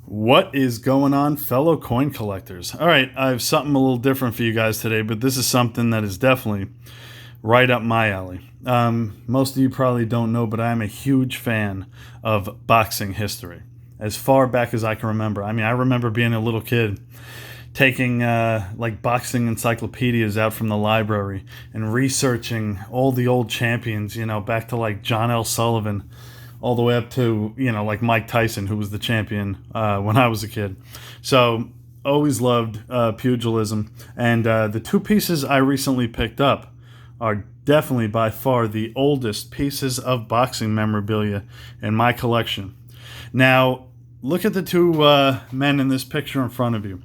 What is going on, fellow coin collectors? All right, I have something a little different for you guys today, but this is something that is definitely right up my alley. Most of you probably don't know, but I'm a huge fan of boxing history. As far back as I can remember. I mean, I remember being a little kid taking like boxing encyclopedias out from the library and researching all the old champions, back to like John L. Sullivan, all the way up to, like Mike Tyson, who was the champion when I was a kid. So always loved pugilism. And the two pieces I recently picked up are definitely by far the oldest pieces of boxing memorabilia in my collection. Now, look at the two men in this picture in front of you.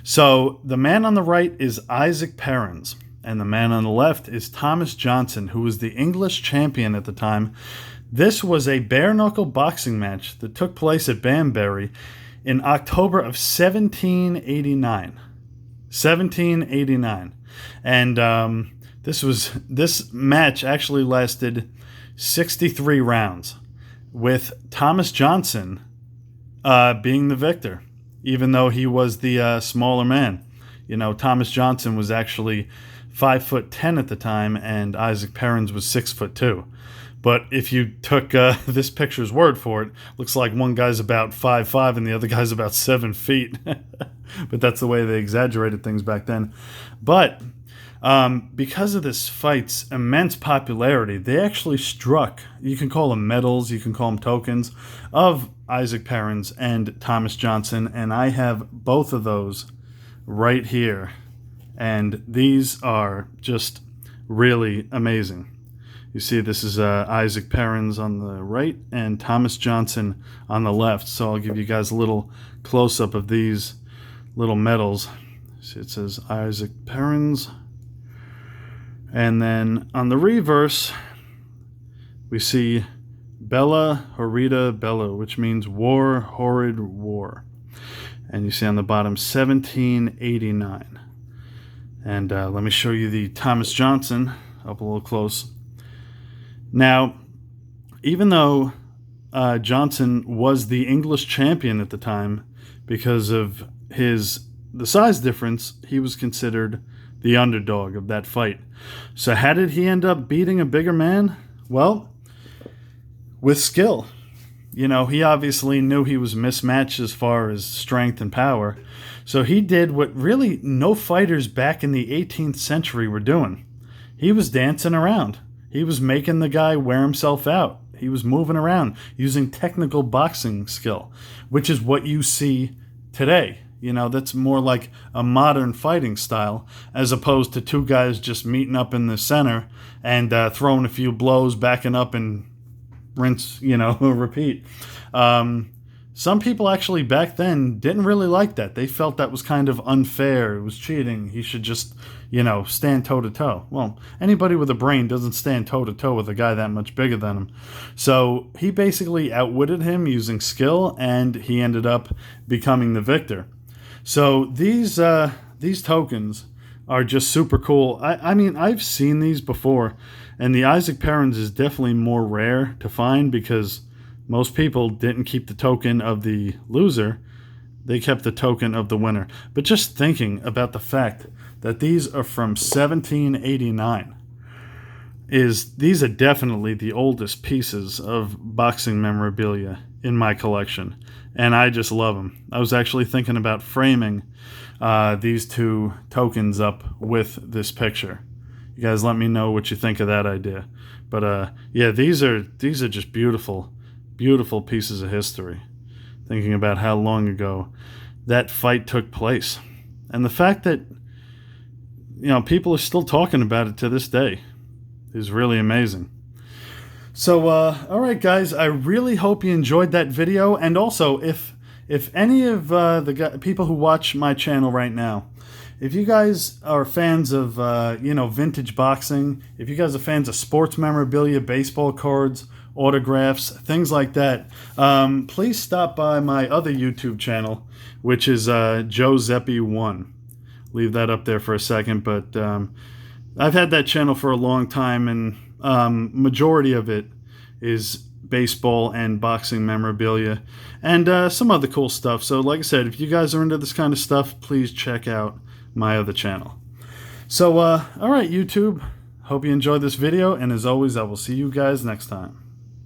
So the man on the right is Isaac Perrins, and the man on the left is Thomas Johnson, who was the English champion at the time. This was a bare-knuckle boxing match that took place at Banbury in October of 1789. 1789. And this match actually lasted 63 rounds, with Thomas Johnson being the victor, even though he was the smaller man. Thomas Johnson was actually 5'10" at the time, and Isaac Perrins was 6'2". But if you took this picture's word for it, looks like one guy's about 5'5" and the other guy's about 7 feet. But that's the way they exaggerated things back then. But because of this fight's immense popularity, they actually struck, you can call them medals, you can call them tokens, of Isaac Perrins and Thomas Johnson. And I have both of those right here. And these are just really amazing. You see, this is Isaac Perrins on the right and Thomas Johnson on the left. So I'll give you guys a little close-up of these little medals. See, it says Isaac Perrins. And then on the reverse, we see Bella Horrida Bella, which means war, horrid war. And you see on the bottom, 1789. And let me show you the Thomas Johnson up a little close. Now, even though Johnson was the English champion at the time, because of the size difference, he was considered the underdog of that fight. So how did he end up beating a bigger man? Well, with skill. He obviously knew he was mismatched as far as strength and power. So he did what really no fighters back in the 18th century were doing. He was dancing around. He was making the guy wear himself out. He was moving around using technical boxing skill, which is what you see today. That's more like a modern fighting style, as opposed to two guys just meeting up in the center and throwing a few blows, backing up, and rinse, repeat. Some people actually back then didn't really like that. They felt that was kind of unfair. It was cheating. He should just, stand toe-to-toe. Well, anybody with a brain doesn't stand toe-to-toe with a guy that much bigger than him. So he basically outwitted him using skill, and he ended up becoming the victor. So these tokens are just super cool. I mean, I've seen these before, and the Isaac Perrins is definitely more rare to find because most people didn't keep the token of the loser. They kept the token of the winner. But just thinking about the fact that these are from 1789, these are definitely the oldest pieces of boxing memorabilia in my collection. And I just love them. I was actually thinking about framing these two tokens up with this picture. You guys let me know what you think of that idea. But yeah, these are just beautiful, beautiful pieces of history. Thinking about how long ago that fight took place. And the fact that, people are still talking about it to this day is really amazing. So, all right, guys, I really hope you enjoyed that video. And also, if any of the people who watch my channel right now, if you guys are fans of, vintage boxing, if you guys are fans of sports memorabilia, baseball cards, autographs, things like that, please stop by my other YouTube channel, which is Joe Zeppi1. Leave that up there for a second, but I've had that channel for a long time, and majority of it is baseball and boxing memorabilia, and some other cool stuff. So like I said, if you guys are into this kind of stuff, please check out my other channel. So, all right, YouTube. Hope you enjoyed this video, and as always, I will see you guys next time.